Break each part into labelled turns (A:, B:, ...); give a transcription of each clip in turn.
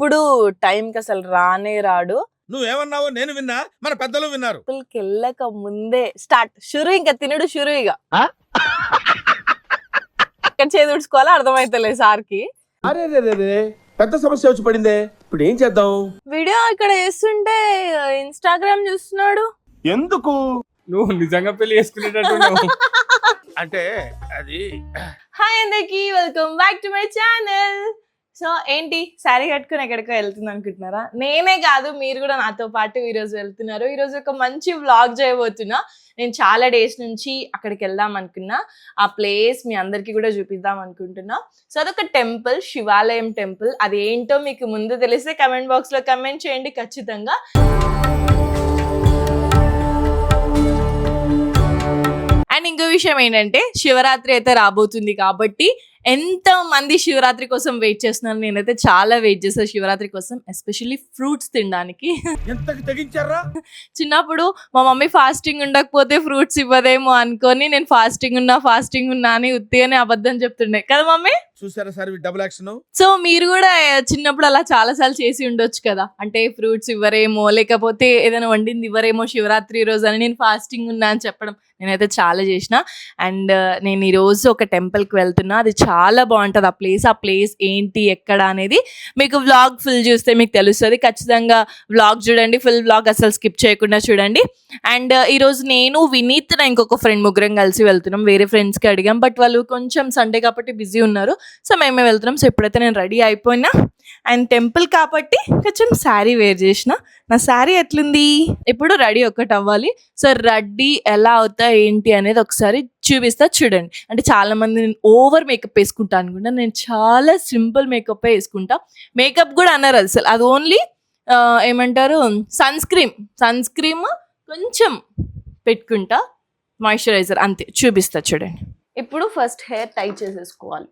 A: ఎప్పుడు టైంకి అసలు రానే రాడు.
B: నువ్వేమన్నావో నేను విన్నా, మన పెద్దలు విన్నారు.
A: వెళ్ళక ముందే స్టార్ట్ షురు, ఇంకా తినడు షురు. ఇక ఎక్కడ చేదుడ్చుకోవాలో అర్థమైతలేదు సార్కి.
C: అరే పెద్ద సమస్య వచ్చి పడిందే, ఇప్పుడు ఏం చేద్దాం?
A: వీడియో ఇక్కడ చేస్తుంటే ఇన్స్టాగ్రామ్ చూస్తున్నాడు.
C: ఎందుకు?
D: నువ్వు నిజంగా పెళ్లి చేసుకునేటట్టు.
B: అంటే అది
A: హాయ్ అందరికి, welcome back to my channel. So ఏంటి శారీ కట్టుకుని ఎక్కడికో వెళ్తుంది అనుకుంటున్నారా? నేనే కాదు, మీరు కూడా నాతో పాటు ఈరోజు వెళ్తున్నారు. ఈరోజు ఒక మంచి వ్లాగ్ చేయబోతున్నా. నేను చాలా డేస్ నుంచి అక్కడికి వెళ్దాం అనుకున్నా. ఆ ప్లేస్ మీ అందరికీ కూడా చూపిద్దాం అనుకుంటున్నా. సో అదొక టెంపుల్, శివాలయం టెంపుల్. అది ఏంటో మీకు ముందు తెలిస్తే కమెంట్ బాక్స్లో కమెంట్ చేయండి ఖచ్చితంగా. అండ్ ఇంకో విషయం ఏంటంటే, శివరాత్రి అయితే రాబోతుంది కాబట్టి ఎంత మంది శివరాత్రి కోసం వెయిట్ చేస్తున్నారు. నేనైతే చాలా వెయిట్ చేస్తాను శివరాత్రి కోసం, ఎస్పెషల్లీ ఫ్రూట్స్ తినడానికి.
B: ఎంతకి తెగించారా?
A: చిన్నప్పుడు మా మమ్మీ ఫాస్టింగ్ ఉండకపోతే ఫ్రూట్స్ ఇవ్వదేమో అనుకొని నేను ఫాస్టింగ్ ఉన్నా అని ఉత్తిగానే అబద్ధం చెప్తుండే కదా మమ్మీ.
B: చూసారా సార్ డబుల్ యాక్షన్.
A: సో మీరు కూడా చిన్నప్పుడు అలా చాలా సార్లు చేసి ఉండొచ్చు కదా, అంటే ఫ్రూట్స్ ఇవ్వరేమో, లేకపోతే ఏదైనా వండింది ఇవ్వరేమో శివరాత్రి రోజు అని నేను ఫాస్టింగ్ ఉన్నా అని చెప్పడం నేనైతే చాలా చేసిన. అండ్ నేను ఈరోజు ఒక టెంపుల్కి వెళ్తున్నా. అది చాలా బాగుంటుంది ఆ ప్లేస్ ఏంటి ఎక్కడ అనేది మీకు వ్లాగ్ ఫుల్ చూస్తే మీకు తెలుస్తుంది. ఖచ్చితంగా వ్లాగ్ చూడండి, ఫుల్ వ్లాగ్ అసలు స్కిప్ చేయకుండా చూడండి. అండ్ ఈరోజు నేను వినీత్ ఇంకొక ఫ్రెండ్ ముగ్గురం కలిసి వెళ్తున్నాం. వేరే ఫ్రెండ్స్కి అడిగాం, బట్ వాళ్ళు కొంచెం సండే కాబట్టి బిజీ ఉన్నారు. సో మేమే వెళ్తున్నాం. సో ఇప్పుడైతే నేను రెడీ అయిపోయినా. అండ్ టెంపుల్ కాబట్టి కొంచెం శారీ వేర్ చేసిన. నా శారీ ఎట్లుంది? ఇప్పుడు రెడీ ఒక్కటి అవ్వాలి. సో రెడీ ఎలా అవుతా ఏంటి అనేది ఒకసారి చూపిస్తా చూడండి. అంటే చాలా మంది నేను ఓవర్ మేకప్ వేసుకుంటా అనుకుంటా. నేను చాలా సింపుల్ మేకప్ వేసుకుంటా. మేకప్ కూడా అన్నారు అసలు, అది ఓన్లీ ఏమంటారు సన్ స్క్రీమ్ కొంచెం పెట్టుకుంటా, మాయిశ్చరైజర్ అంతే. చూపిస్తా చూడండి. ఇప్పుడు ఫస్ట్ హెయిర్ టై చేసేసుకోవాలి.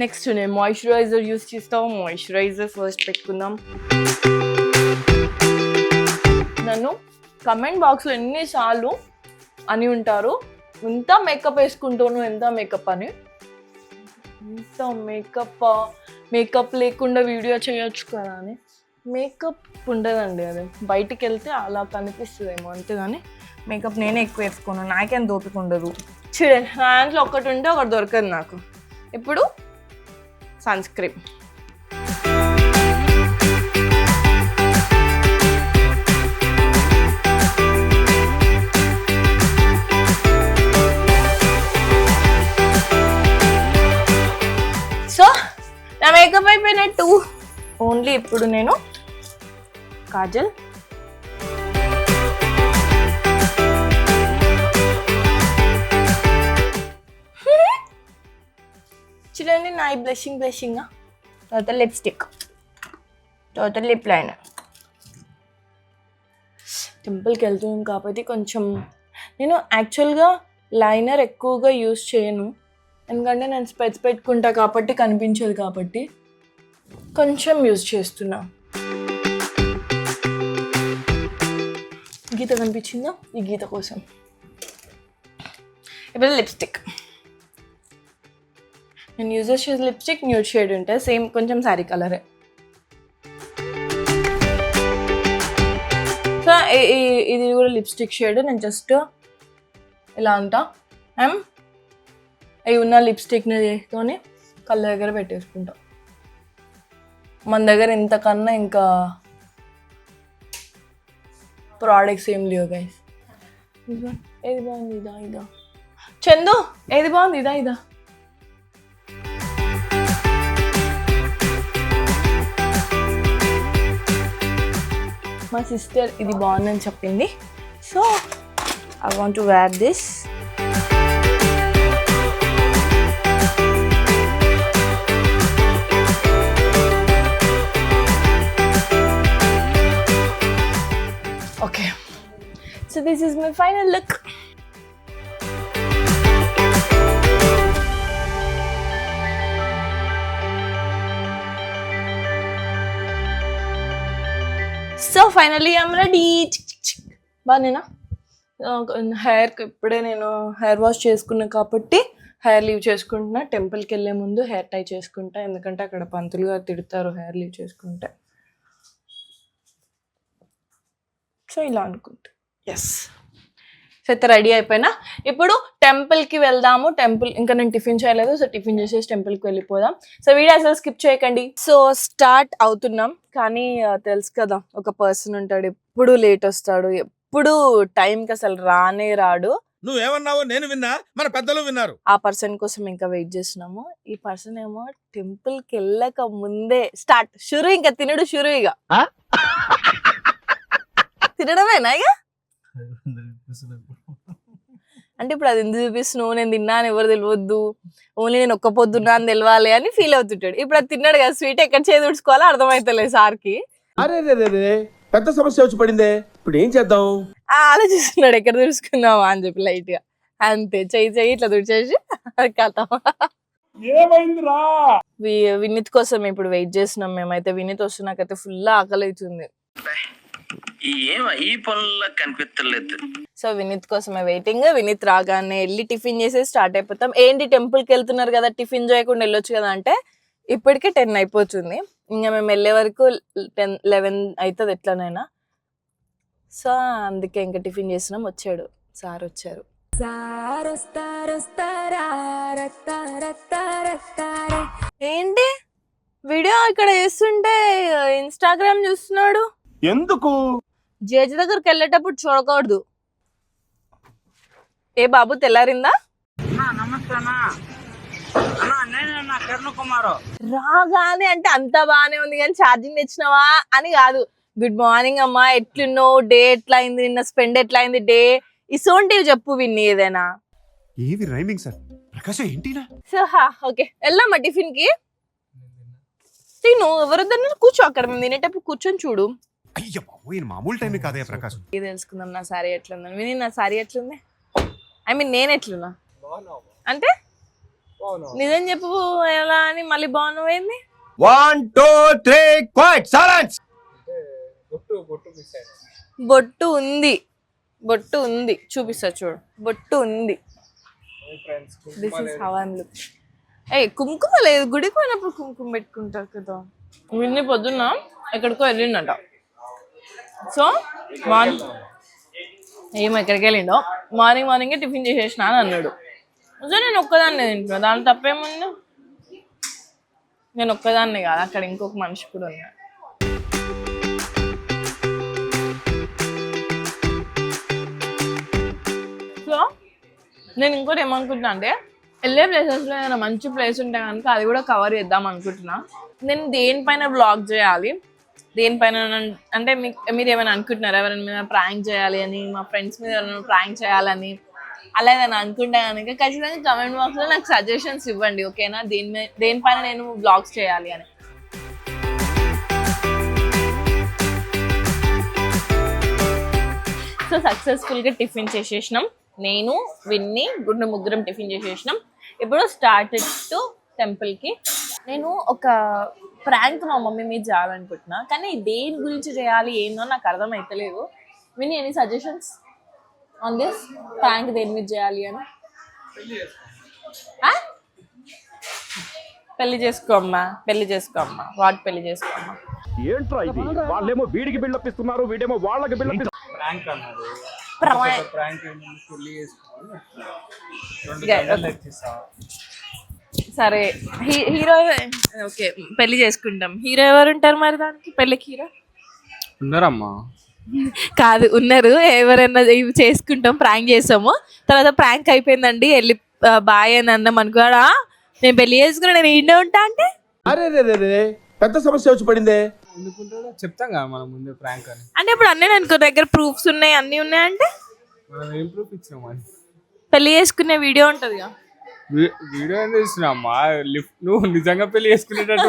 A: నెక్స్ట్ నేను మాయిశ్చరైజర్ యూస్ చేస్తాం. మాయిశ్చరైజర్ ఫస్ట్ పెట్టుకుందాం. నన్ను కమెంట్ బాక్స్లో ఎన్నిసార్లు అని ఉంటారు, ఎంత మేకప్ వేసుకుంటాను ఎంత మేకప్ అని. ఎంత మేకప్ లేకుండా వీడియో చేయొచ్చు కదా అని. మేకప్ ఉండదండి, అది బయటికి వెళ్తే అలా కనిపిస్తుందేమో అంతేగాని మేకప్ నేనే ఎక్కువ వేసుకోను, నాకేం దోపిక ఉండదు. చూడండి, నా దాంట్లో ఒకటి ఉంటే ఒకటి దొరకదు నాకు. ఇప్పుడు సన్ స్క్రీన్. సో నా మేకప్ అయిపోయినట్టు. ఓన్లీ ఇప్పుడు నేను కాజల్, చూడండి నా బ్లషింగ్ తర్వాత లిప్స్టిక్, తర్వాత లిప్ లైనర్. టెంపుల్కి వెళ్తున్నాం కాబట్టి కొంచెం నేను యాక్చువల్గా లైనర్ ఎక్కువగా యూస్ చేయను, ఎందుకంటే నేను స్పెట్స్ పెట్టుకుంటా కాబట్టి కనిపించదు కాబట్టి కొంచెం యూజ్ చేస్తున్నా. గీత కనిపించిందా? ఈ గీత కోసం. ఇప్పుడు లిప్స్టిక్ నేను యూజ్ చేసే లిప్స్టిక్ న్యూడ్ షేడ్ ఉంటుంది, సేమ్ కొంచెం శారీ కలరే. సో ఇది కూడా లిప్స్టిక్ షేడ్. నేను జస్ట్ ఇలా అంటా అవి ఉన్న లిప్స్టిక్ని చేసుకొని కళ్ళ దగ్గర పెట్టేసుకుంటా. మన దగ్గర ఇంతకన్నా ఇంకా ప్రోడక్ట్స్ ఏం లేవు గైస్. ఏది బాగుంది? ఇదా చందు, ఏది బాగుంది? ఇదా మా సిస్టర్ ఇది బాగుందని చెప్పింది. So I want to wear this. Okay, so this is my final look. So finally I'm ready. బాగానేనా? హెయిర్కి ఇప్పుడే నేను హెయిర్ వాష్ చేసుకున్నా కాబట్టి హెయిర్ లీవ్ చేసుకుంటున్నా. టెంపుల్కి వెళ్ళే ముందు హెయిర్ టై చేసుకుంటా, ఎందుకంటే అక్కడ పంతులు గారు తిడతారు హెయిర్ లీవ్ చేసుకుంటే. సో ఇలా అనుకుంటా. ఎస్, సో అయితే రెడీ అయిపోయినా. ఇప్పుడు టెంపుల్కి వెళ్దాము. టెంపుల్ ఇంకా నేను టిఫిన్ చేయలేదు, సో టిఫిన్ చేసేసి టెంపుల్కి వెళ్ళిపోదాం. సో వీడియో అసలు స్కిప్ చేయకండి. సో స్టార్ట్ అవుతున్నాం. కానీ తెలుసు కదా, ఒక పర్సన్ ఉంటాడు ఎప్పుడు లేట్ వస్తాడు, ఎప్పుడు టైంకి అసలు రానే రాడు.
B: నువ్వేమన్నావో నేను విన్నా, మన పెద్దలు విన్నారు.
A: ఆ పర్సన్ కోసం ఇంకా వెయిట్ చేస్తున్నాము. ఈ పర్సన్ ఏమో టెంపుల్ కి వెళ్ళక ముందే స్టార్ట్ షురు, ఇంకా తినడు షురు. ఇక తినడమేనా ఇక? అంటే ఇప్పుడు అది ఎందుకు చూపిస్తున్నావు, నేను తిన్నా అని ఎవరు తెలియద్దు, ఓన్లీ నేను ఒక్క పొద్దున్నా అని తెలియాలి అని ఫీల్ అవుతుంటాడు. ఇప్పుడు అది తిన్నాడు కదా, స్వీట్ ఎక్కడ చేదుడుచుకోవాలో అర్థమైతలేదు సార్కి.
C: అరే రే పెద్ద సమస్య వచ్చి పడిందే, ఇప్పుడు ఏం చేద్దాం?
A: ఆలోచిస్తున్నాడు ఎక్కడ తుడుచుకుందామా అని చెప్పి లైట్ గా. అంతే, చెయ్యి ఇట్లా తుడిచేసి కథ.
D: ఏమైందిరా?
A: వినీత్ కోసం ఇప్పుడు వెయిట్ చేస్తున్నాం మేమైతే. వినీత్ వస్తున్నాకైతే ఫుల్ ఆకలి అవుతుంది.
E: ఈ పనుల్లో కనిపించలేదు.
A: సో వినీత్ కోసమే వెయిటింగ్. వినీత్ రాగానే వెళ్ళి టిఫిన్ చేసేసి స్టార్ట్ అయిపోతాం. ఏంటి టెంపుల్ కి వెళ్తున్నారు కదా, టిఫిన్ చేయకుండా వెళ్ళొచ్చు కదా అంటే ఇప్పటికే 10 అయిపోతుంది. ఇంకా మేము వెళ్ళే వరకు 10-11 అవుతుంది ఎట్లనైనా. సో అందుకే ఇంకా టిఫిన్ చేసినాం. వచ్చాడు సార్, వచ్చారు. ఏంటి వీడియో ఇక్కడ చేస్తుంటే ఇన్స్టాగ్రామ్ చూస్తున్నాడు
C: ఎందుకు?
A: జడ్జి దగ్గరికి వెళ్ళేటప్పుడు చూడకూడదు. ఏ బాబు తెల్లారిందా? రాగానే అంటే అంత బాగానే ఉంది కానీ ఛార్జింగ్ తెచ్చినావా అని కాదు. గుడ్ మార్నింగ్ అమ్మా, ఎట్లున్నావు, డే ఎట్లా అయింది, నిన్న స్పెండ్ ఎట్లా అయింది డే, ఇసోంటివి చెప్పు విన్ని ఏదైనా.
F: ఏవి రైమింగ్ సార్? ప్రకాశం ఏంటినా?
A: సో ఓకే వెళ్దామా టిఫిన్ కి? తిను, ఎవరొద్దన్నా కూర్చో, అక్కడ మేము తినేటప్పుడు కూర్చొని చూడు.
F: అయ్య బాబు, ఈయన మామూలు టైమే కాదే ప్రకాశం.
A: ఇది తెలుసుకుందాం నా సారీ ఎట్లుందని. విని నా సారీ ఎట్లుంది, ఐ మీన్ నేను ఎట్లున్నా అంటే నిజం చెప్పు ఎలా అని మళ్ళీ బాగున్నావేంది?
C: 1 2 3 క్వైట్ సైలెన్స్.
A: బొట్టు ఉంది, బొట్టు ఉంది, చూపిస్తా చూడు, బొట్టు ఉంది. This is how I am look. ఏ కుంకుమ లేదు, గుడికి పోయినప్పుడు కుంకుమ పెట్టుకుంటారు కదా. విన్ని పొద్దున్న ఎక్కడికో వెళ్ళిండట. సో ఏమో ఎక్కడికి వెళ్ళిండో, మార్నింగే టిఫిన్ చేసేసిన అని అన్నాడు. సో నేను ఒక్కదాన్నే తింటున్నా, దాని తప్పేముంది? నేను ఒక్కదాన్నే కాదు, అక్కడ ఇంకొక మనిషి కూడా ఉన్నాడు. సో నేను ఇంకోటి ఏమనుకుంటున్నా అంటే, వెళ్ళే ప్లేసెస్లో ఏదైనా మంచి ప్లేస్ ఉంటే కనుక అది కూడా కవర్ చేద్దాం అనుకుంటున్నా. నేను దేనిపైన బ్లాగ్ చేయాలి, దేనిపైన అంటే మీరు ఏమైనా అనుకుంటున్నారా, ఎవరైనా మీద ప్రాంక్ చేయాలి అని, మా ఫ్రెండ్స్ మీద ఎవరైనా ప్రాంక్ చేయాలని అలా ఏదైనా అనుకుంటే కనుక ఖచ్చితంగా కమెంట్ బాక్స్లో నాకు సజెషన్స్ ఇవ్వండి, ఓకేనా? దేనిపైన నేను బ్లాగ్స్ చేయాలి అని. సో సక్సెస్ఫుల్గా టిఫిన్ చేసేసినాం. నేను విన్ని గుండు ముగ్గురం టిఫిన్ చేసేసినాం. ఇప్పుడు స్టార్టెడ్ టు టెంపుల్కి. నేను ఒక ప్రాంక్ మా మమ్మీ మీద చేయాలనుకుంటున్నా, కానీ దేని గురించి చేయాలి ఏందో నాకు అర్థం అవుతలేదు. విని any suggestions on this prank, దేని మీద చేయాలి అని? పెళ్లి చేసుకోమ్మా, పెళ్లి చేసుకోమ్మా, వాడు పెళ్లి చేసుకోమ్మా.
C: ఏంట్రా ఇది? వాళ్ళేమో వీడికి బిల్డప్ ఇస్తున్నారు, వీడేమో వాళ్ళకి బిల్డప్ ఇస్తున్నారు.
D: ప్రాంక్ అన్నారు. ప్రాంక్ పెళ్లి చేసుకోవాలి. 2 గంటలు తెచ్చిస్తా.
A: సరే హీరో ఓకే పెళ్లి చేసుకుంటాం. హీరో ఎవరు ఉంటారు మరి దానికి, పెళ్ళికి హీరో
D: ఉన్నారమ్మా?
A: కాదు, ఉన్నారు. ఎవరైనా ఇవి చేసుకుంటాం, ప్రాంక్ చేసాము, తర్వాత ప్రాంక్ అయిపోయిందండి వెళ్ళి బాయ్ అని అన్నాం అనుకోడా, నేను పెళ్లి చేసుకున్నా నేను ఇండే ఉంటా అంటే.
C: అరే రే పెద్ద సమస్య వచ్చి పడిందే.
D: ఎందుకుంటాడో చెప్తాం కదా మనం ముందే ప్రాంక్ అని.
A: అంటే ఇప్పుడు అన్నీ అనుకో దగ్గర ప్రూఫ్స్ ఉన్నాయి, అన్నీ ఉన్నాయంటే
D: మనం ఏం ప్రూఫ్ ఇచ్చినాం అని?
A: పెళ్లి చేసుకునే వీడియో ఉంటుంది కదా.
D: వీడియో ఏం చేసినామ్మా? లిఫ్ట్, నువ్వు నిజంగా పెళ్లి చేసుకునేటట్టు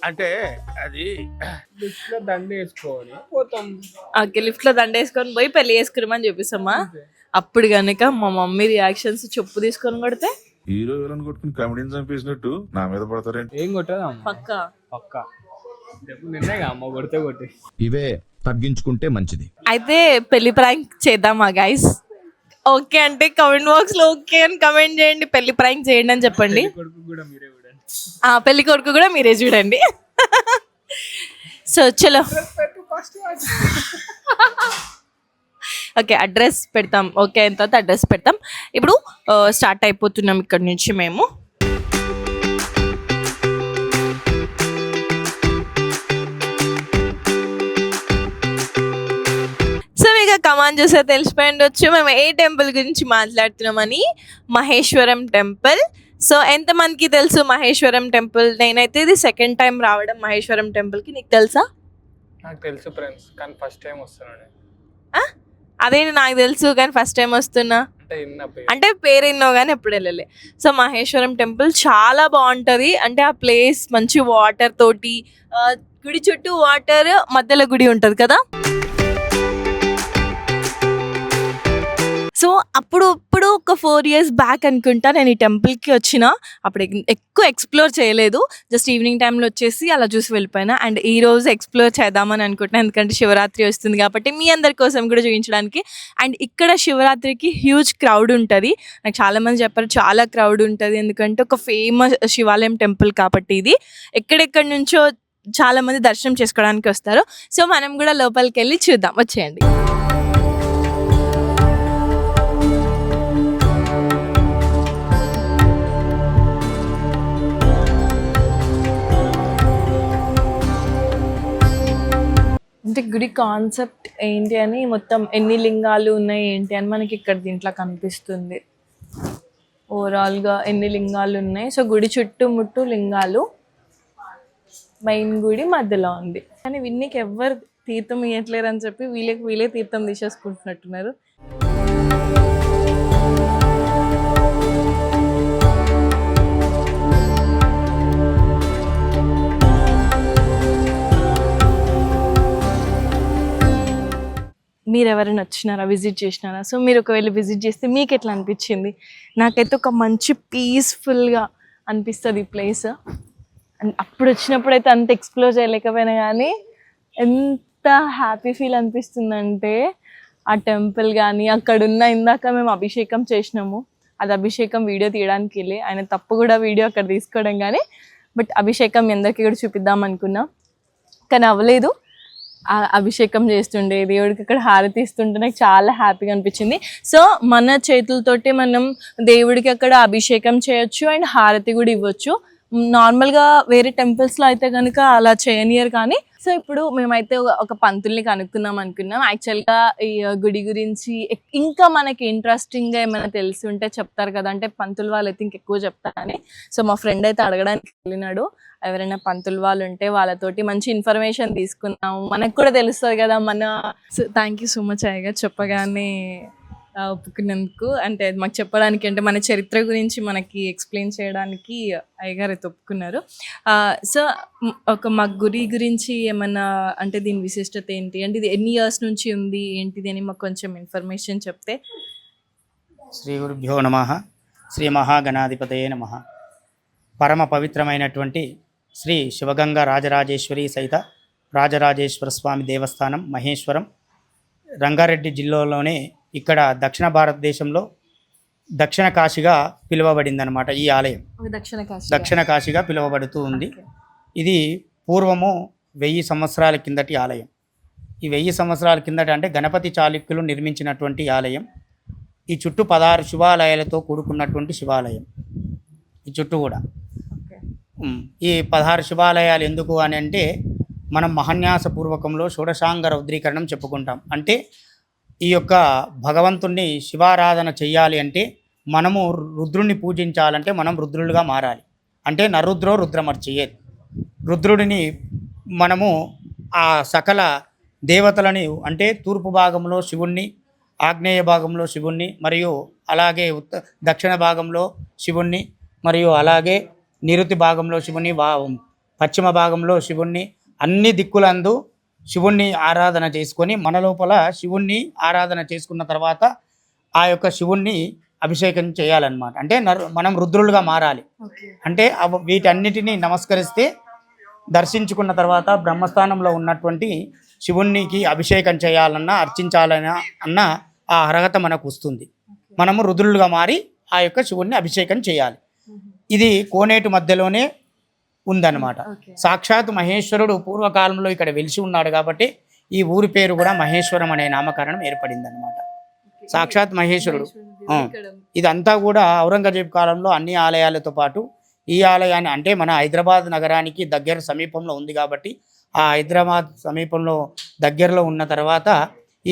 B: అంటే అది
D: లిఫ్ట్ లో దండ వేసుకోవాలి పోతాం.
A: ఓకే లిఫ్ట్ లో దండ వేసుకొని పోయి పెళ్లి చేసుకున్నామని చూపిస్తామా. అప్పుడు కనుక మా మమ్మీ రియాక్షన్స్ చెప్పు తీసుకొని కొడితే
G: హీరో విలన్ కొట్టుకుని కమెడీని చంపేసినట్టు నా మీద పడతారేంటి?
D: ఏం కొట్టదా
A: పక్కా
D: పక్కా నిన్నేగా అమ్మ కొడితే
H: ఇవే తగ్గించుకుంటే మంచిది.
A: అయితే పెళ్లి ప్రాంక్ చేద్దామా గైస్? ఓకే అంటే కమెంట్ బాక్స్ లో ఓకే అని కమెంట్ చేయండి, పెళ్లి ప్రాంక్ చేయండి అని చెప్పండి.
D: కొడుకు కూడా మీరే చూడండి.
A: పెళ్లి కొడుకు కూడా మీరే చూడండి. సో చలో ఓకే అడ్రస్ పెడతాం. ఓకే అయిన తర్వాత అడ్రస్ పెడతాం. ఇప్పుడు స్టార్ట్ అయిపోతున్నాం ఇక్కడ నుంచి మేము. సో మీకు కమాన్ చూస్తే తెలిసిపోయి ఉండొచ్చు మేము ఏ టెంపుల్ గురించి మాట్లాడుతున్నామని. మహేశ్వరం టెంపుల్. సో ఎంతమందికి తెలుసు మహేశ్వరం టెంపుల్? నేనైతే ఇది సెకండ్ టైం రావడం మహేశ్వరం టెంపుల్కి. నీకు తెలుసా?
D: నాకు తెలుసు ఫ్రెండ్స్, కానీ ఫస్ట్ టైం వస్తున్నాను.
A: అదే నాకు తెలుసు కానీ ఫస్ట్ టైం వస్తున్నా
D: అంటే
A: అంటే పేరు ఎన్నో కానీ ఎప్పుడు వెళ్ళలే. సో మహేశ్వరం టెంపుల్ చాలా బాగుంటుంది. అంటే ఆ ప్లేస్ మంచి వాటర్ తోటి, గుడి చుట్టూ వాటర్, మధ్యలో గుడి ఉంటుంది కదా. సో అప్పుడు ఒక 4 years బ్యాక్ అనుకుంటా నేను ఈ టెంపుల్కి వచ్చిన. అప్పుడు ఎక్కువ ఎక్స్ప్లోర్ చేయలేదు, జస్ట్ ఈవినింగ్ టైంలో వచ్చేసి అలా చూసి వెళ్ళిపోయినా. అండ్ ఈ రోజు ఎక్స్ప్లోర్ చేద్దామని అనుకుంటున్నాను, ఎందుకంటే శివరాత్రి వస్తుంది కాబట్టి మీ అందరి కోసం కూడా చూపించడానికి. అండ్ ఇక్కడ శివరాత్రికి హ్యూజ్ క్రౌడ్ ఉంటుంది. నాకు చాలామంది చెప్పారు చాలా క్రౌడ్ ఉంటుంది, ఎందుకంటే ఒక ఫేమస్ శివాలయం టెంపుల్ కాబట్టి ఇది. ఎక్కడెక్కడి నుంచో చాలామంది దర్శనం చేసుకోవడానికి వస్తారు. సో మనం కూడా లోపలికి వెళ్ళి చూద్దాం, వచ్చేయండి. అంటే గుడి కాన్సెప్ట్ ఏంటి అని, మొత్తం ఎన్ని లింగాలు ఉన్నాయి ఏంటి అని మనకి ఇక్కడ దీంట్లో కనిపిస్తుంది. ఓవరాల్గా ఎన్ని లింగాలు ఉన్నాయి. సో గుడి చుట్టుముట్టు లింగాలు, మెయిన్ గుడి మధ్యలో ఉంది. కానీ వీళ్ళకి ఎవ్వరు తీర్థం ఇవ్వట్లేరు అని చెప్పి వీళ్ళే తీర్థం తీసేసుకుంటున్నట్టున్నారు. మీరు ఎవరైనా వచ్చినారా, విజిట్ చేసినారా? సో మీరు ఒకవేళ విజిట్ చేస్తే మీకు ఎట్లా అనిపించింది? నాకైతే ఒక మంచి పీస్ఫుల్గా అనిపిస్తుంది ఈ ప్లేస్. అండ్ అప్పుడు వచ్చినప్పుడు అయితే అంత ఎక్స్ప్లోర్ చేయలేకపోయినా కానీ ఎంత హ్యాపీ ఫీల్ అనిపిస్తుందంటే ఆ టెంపుల్ కానీ అక్కడున్న, ఇందాక మేము అభిషేకం చేసినాము, అది అభిషేకం వీడియో తీయడానికి వెళ్ళి ఆయన తప్పు కూడా వీడియో అక్కడ తీసుకోవడం కానీ, బట్ అభిషేకం అందరికీ కూడా చూపిద్దాం అనుకున్నా కానీ అవ్వలేదు. అభిషేకం చేస్తుండే దేవుడికి అక్కడ హారతి ఇస్తుంటే నాకు చాలా హ్యాపీగా అనిపించింది. సో మన చేతులతోటి మనం దేవుడికి అక్కడ అభిషేకం చేయొచ్చు అండ్ హారతి కూడా ఇవ్వచ్చు. నార్మల్గా వేరే టెంపుల్స్లో అయితే కనుక అలా చేయనియరు కానీ. సో ఇప్పుడు మేమైతే ఒక పంతుల్ని కనుక్కుందాం అనుకున్నాం. యాక్చువల్గా ఈ గుడి గురించి ఇంకా మనకి ఇంట్రెస్టింగ్గా ఏమైనా తెలిసి ఉంటే చెప్తారు కదా, అంటే పంతులు వాళ్ళు అయితే ఇంకెక్కువ చెప్తారని. సో మా ఫ్రెండ్ అయితే అడగడానికి వెళ్ళినాడు, ఎవరైనా పంతులు వాళ్ళు ఉంటే వాళ్ళతోటి మంచి ఇన్ఫర్మేషన్ తీసుకున్నాము, మనకు కూడా తెలుస్తుంది కదా మన. So thank you so much అయ్యగా చెప్పగానే ఒప్పుకున్నందుకు. అంటే మాకు చెప్పడానికి, అంటే మన చరిత్ర గురించి మనకి ఎక్స్ప్లెయిన్ చేయడానికి అయ్యగారు అయితే ఒప్పుకున్నారు. సో మా గుడి గురించి ఏమన్నా, అంటే దీని విశిష్టత ఏంటి, అంటే ఇది ఎన్ని ఇయర్స్ నుంచి ఉంది ఏంటిది అని మాకు కొంచెం ఇన్ఫర్మేషన్ చెప్తే.
H: శ్రీ గురుభ్యో నమః. శ్రీ మహాగణాధిపతయే నమః. పరమ పవిత్రమైనటువంటి శ్రీ శివగంగా రాజరాజేశ్వరి సహిత రాజరాజేశ్వర స్వామి దేవస్థానం మహేశ్వరం రంగారెడ్డి జిల్లాలోనే, ఇక్కడ దక్షిణ భారతదేశంలో దక్షిణ కాశీగా పిలువబడిందనమాట. ఈ ఆలయం దక్షిణ కాశీగా పిలువబడుతూ ఉంది. ఇది పూర్వము 1000 సంవత్సరాల కిందటి ఆలయం. ఈ 1000 సంవత్సరాల కిందట అంటే గణపతి చాళుక్యులు నిర్మించినటువంటి ఆలయం. ఈ చుట్టూ 16 శివాలయాలతో కూడుకున్నటువంటి శివాలయం ఈ చుట్టూ కూడా. ఈ 16 శివాలయాలు ఎందుకు అని అంటే, మనం మహాన్యాసపూర్వకంలో షోడశాంగ రౌద్రీకరణం చెప్పుకుంటాం. అంటే ఈ యొక్క భగవంతుణ్ణి శివారాధన చెయ్యాలి అంటే, మనము రుద్రుణ్ణి పూజించాలంటే మనం రుద్రులుగా మారాలి. అంటే నరుద్రో రుద్రమర్చయేత్. రుద్రుడిని మనము ఆ సకల దేవతలని, అంటే తూర్పు భాగంలో శివుణ్ణి, ఆగ్నేయ భాగంలో శివుణ్ణి, మరియు అలాగే దక్షిణ భాగంలో శివుణ్ణి, మరియు అలాగే నిరుతి భాగంలో శివుణ్ణి, పశ్చిమ భాగంలో శివుణ్ణి, అన్ని దిక్కులందు శివుణ్ణి ఆరాధన చేసుకొని, మన లోపల శివుణ్ణి ఆరాధన చేసుకున్న తర్వాత ఆ యొక్క శివుణ్ణి అభిషేకం చేయాలన్నమాట. అంటే మనం రుద్రులుగా మారాలి. అంటే వీటన్నిటినీ నమస్కరిస్తే, దర్శించుకున్న తర్వాత బ్రహ్మస్థానంలో ఉన్నటువంటి శివునికి అభిషేకం చేయాలన్నా, అర్చించాలన్నా ఆ అర్హత మనకు వస్తుంది. మనము రుద్రులుగా మారి ఆ యొక్క శివుడిని అభిషేకం చేయాలి. ఇది కోనేటి మధ్యలోనే ఉందన్నమాట. సాక్షాత్ మహేశ్వరుడు పూర్వకాలంలో ఇక్కడ వెలిసి ఉన్నాడు కాబట్టి ఈ ఊరి పేరు కూడా మహేశ్వరం అనే నామకరణం ఏర్పడింది అనమాట. సాక్షాత్ మహేశ్వరుడు. ఇదంతా కూడా ఔరంగజేబు కాలంలో అన్ని ఆలయాలతో పాటు ఈ ఆలయాన్ని, అంటే మన హైదరాబాద్ నగరానికి దగ్గర సమీపంలో ఉంది కాబట్టి ఆ హైదరాబాద్ సమీపంలో దగ్గరలో ఉన్న తర్వాత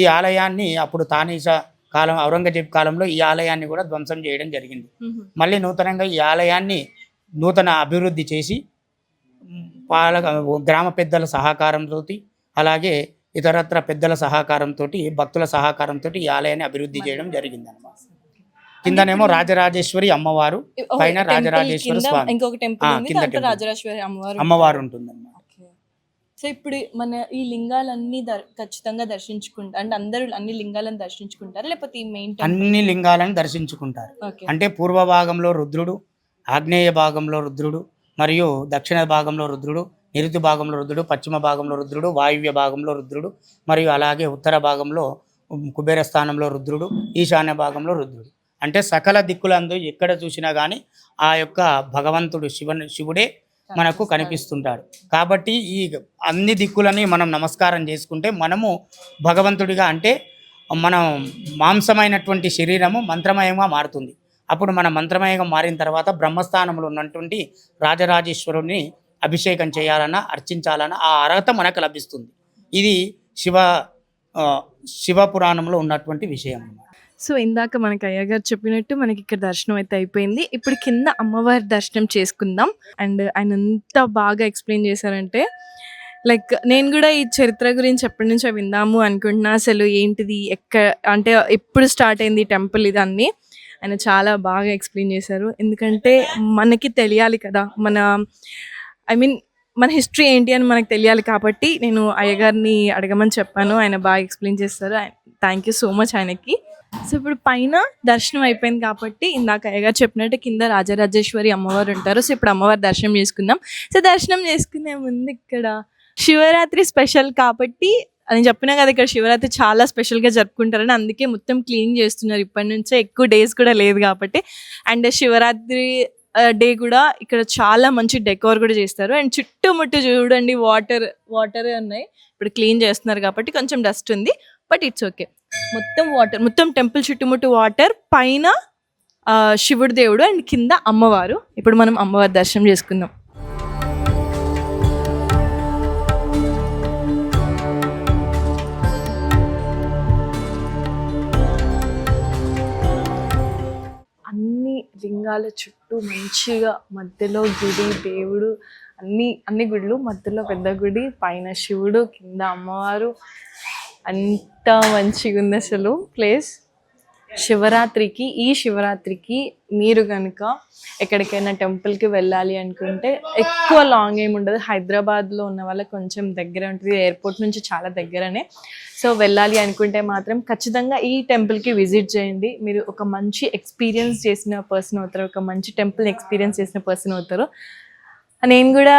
H: ఈ ఆలయాన్ని అప్పుడు తానీషా కాలం, ఔరంగజేబు కాలంలో ఈ ఆలయాన్ని కూడా ధ్వంసం చేయడం జరిగింది. మళ్ళీ నూతనంగా ఈ ఆలయాన్ని నూతన అభివృద్ధి చేసి గ్రామ పెద్దల సహకారంతో, అలాగే ఇతరత్ర పెద్దల సహకారంతో, భక్తుల సహకారంతో ఈ ఆలయాన్ని అభివృద్ధి చేయడం జరిగింది అనమాట. కిందనేమో రాజరాజేశ్వరి అమ్మవారు, పైన రాజరాజేశ్వర స్వామి,
A: ఇంకొక టెంపుల్ ఉంది,
H: కింద
A: దాంట్లో
H: టెంపుల్.
A: రాజరాజేశ్వరి
H: అమ్మవారు ఉంటుంది అన్నమాట.
A: సో ఇప్పుడు మన ఈ లింగాలన్నీ ఖచ్చితంగా దర్శించుకుంటారు అంటే అందరూ అన్ని లింగాలను దర్శించుకుంటారు, లేకపోతే ఈ మెయిన్
H: అన్ని లింగాలను దర్శించుకుంటారు. అంటే పూర్వ భాగంలో రుద్రుడు, ఆగ్నేయ భాగంలో రుద్రుడు, మరియు దక్షిణ భాగంలో రుద్రుడు, నిరుతి భాగంలో రుద్రుడు, పశ్చిమ భాగంలో రుద్రుడు, వాయువ్య భాగంలో రుద్రుడు, మరియు అలాగే ఉత్తర భాగంలో కుబేర స్థానంలో రుద్రుడు, ఈశాన్య భాగంలో రుద్రుడు. అంటే సకల దిక్కులందు ఎక్కడ చూసినా కానీ ఆ యొక్క భగవంతుడు శివుడే మనకు కనిపిస్తుంటాడు. కాబట్టి ఈ అన్ని దిక్కులని మనం నమస్కారం చేసుకుంటే మనము భగవంతుడిగా, అంటే మనం మాంసమైనటువంటి శరీరము మంత్రమయంగా మారుతుంది. అప్పుడు మన మంత్రమయంగా మారిన తర్వాత బ్రహ్మస్థానంలో ఉన్నటువంటి రాజరాజేశ్వరుని అభిషేకం చేయాలన్నా, అర్చించాలన్నా ఆ అర్హత మనకు లభిస్తుంది. ఇది శివ పురాణంలో ఉన్నటువంటి విషయం.
A: సో ఇందాక మనకి అయ్యగారు చెప్పినట్టు మనకి ఇక్కడ దర్శనం అయితే అయిపోయింది. ఇప్పుడు కింద అమ్మవారి దర్శనం చేసుకుందాం. అండ్ ఆయన ఎంత బాగా ఎక్స్ప్లెయిన్ చేశారంటే, లైక్ నేను కూడా ఈ చరిత్ర గురించి ఎప్పటి నుంచో విందాము అనుకుంటున్నా. అసలు ఏంటిది, అంటే ఎప్పుడు స్టార్ట్ అయింది టెంపుల్, ఇదన్నీ ఆయన చాలా బాగా ఎక్స్ప్లెయిన్ చేశారు. ఎందుకంటే మనకి తెలియాలి కదా, మన హిస్టరీ ఏంటి అని మనకు తెలియాలి కాబట్టి నేను అయ్యగారిని అడగమని చెప్పాను. ఆయన బాగా ఎక్స్ప్లెయిన్ చేస్తారు. థ్యాంక్ యూ సో మచ్ ఆయనకి. సో ఇప్పుడు పైన దర్శనం అయిపోయింది కాబట్టి ఇందాక అయ్యగారు చెప్పినట్టు కింద రాజరాజేశ్వరి అమ్మవారు ఉంటారు. సో ఇప్పుడు అమ్మవారి దర్శనం చేసుకుందాం. సో దర్శనం చేసుకునే ముందు ఇక్కడ శివరాత్రి స్పెషల్ కాబట్టి అని చెప్పినా కదా, ఇక్కడ శివరాత్రి చాలా స్పెషల్గా జరుపుకుంటారని, అందుకే మొత్తం క్లీన్ చేస్తున్నారు ఇప్పటి నుంచే, ఎక్కువ డేస్ కూడా లేదు కాబట్టి. అండ్ శివరాత్రి డే కూడా ఇక్కడ చాలా మంచి డెకోర్ కూడా చేస్తారు. అండ్ చుట్టుముట్టు చూడండి వాటర్ ఉన్నాయి. ఇప్పుడు క్లీన్ చేస్తున్నారు కాబట్టి కొంచెం డస్ట్ ఉంది, బట్ ఇట్స్ ఓకే. మొత్తం వాటర్, మొత్తం టెంపుల్ చుట్టుముట్టు వాటర్, పైన శివుడు దేవుడు అండ్ కింద అమ్మవారు. ఇప్పుడు మనం అమ్మవారి దర్శనం చేసుకుందాం. అన్ని లింగాల చుట్టూ మంచిగా మధ్యలో గుడి, దేవుడు, అన్ని గుడులు, మధ్యలో పెద్ద గుడి, పైన శివుడు, కింద అమ్మవారు. అంత మంచిగా ఉంది అసలు ప్లేస్. ఈ శివరాత్రికి మీరు కనుక ఎక్కడికైనా టెంపుల్కి వెళ్ళాలి అనుకుంటే ఎక్కువ లాంగ్ ఏమి ఉండదు. హైదరాబాద్లో ఉన్న వాళ్ళకి కొంచెం దగ్గర ఉంటుంది, ఎయిర్పోర్ట్ నుంచి చాలా దగ్గరనే. సో వెళ్ళాలి అనుకుంటే మాత్రం ఖచ్చితంగా ఈ టెంపుల్కి విజిట్ చేయండి. మీరు ఒక మంచి ఎక్స్పీరియన్స్ చేసిన పర్సన్ అవుతారు, ఒక మంచి టెంపుల్ ఎక్స్పీరియన్స్ చేసిన పర్సన్ అవుతారు. నేను కూడా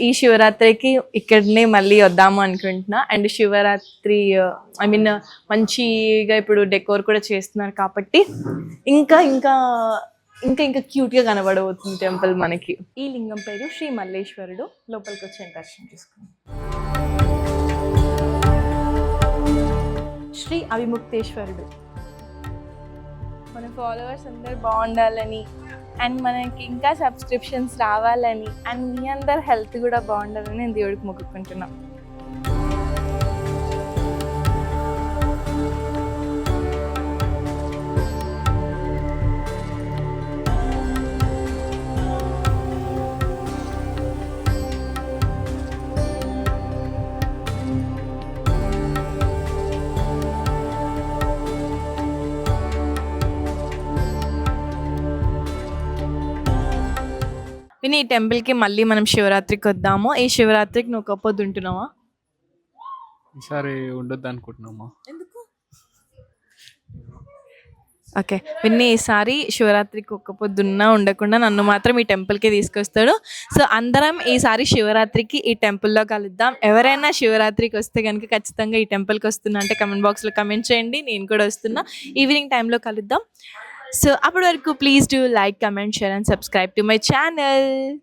A: ఈ శివరాత్రికి ఇక్కడనే మళ్ళీ వద్దాము అనుకుంటున్నా. అండ్ శివరాత్రి మంచిగా ఇప్పుడు డెకోర్ కూడా చేస్తున్నారు కాబట్టి ఇంకా ఇంకా ఇంకా ఇంకా క్యూట్గా కనబడబోతుంది టెంపుల్ మనకి. ఈ లింగం పేరు శ్రీ మల్లేశ్వరుడు. లోపలికి వచ్చి దర్శనం చేసుకుందాం. శ్రీ అవిముక్తేశ్వరుడు. మన ఫాలోవర్స్ అందరు బాగుండాలని, అండ్ మనకి ఇంకా సబ్స్క్రిప్షన్స్ రావాలని, అండ్ మీ అందరు హెల్త్ కూడా బాగుండాలని నేను దేవుడికి మొక్కుకుంటున్నాను. విని ఈ టెంపుల్కి మళ్ళీ మనం శివరాత్రికి వద్దాము. ఈ శివరాత్రికి నువ్వు ఒక పొద్దు ఉంటున్నావా?
D: ఈసారి ఉండొద్దు అనుకుంటున్నామా.
A: ఎందుకు? ఓకే విన్ని ఈసారి శివరాత్రికి ఒక్క పొద్దున్నా ఉండకుండా నన్ను మాత్రం ఈ టెంపుల్కి తీసుకొస్తాడు. సో అందరం ఈసారి శివరాత్రికి ఈ టెంపుల్లో కలుద్దాం. ఎవరైనా శివరాత్రికి వస్తే కనుక ఖచ్చితంగా ఈ టెంపుల్కి వస్తున్నా అంటే కమెంట్ బాక్స్లో కమెంట్ చేయండి. నేను కూడా వస్తున్నా. ఈవినింగ్ టైంలో కలుద్దాం. సో అప్పటి వరకు please do like, comment, share and subscribe to my channel.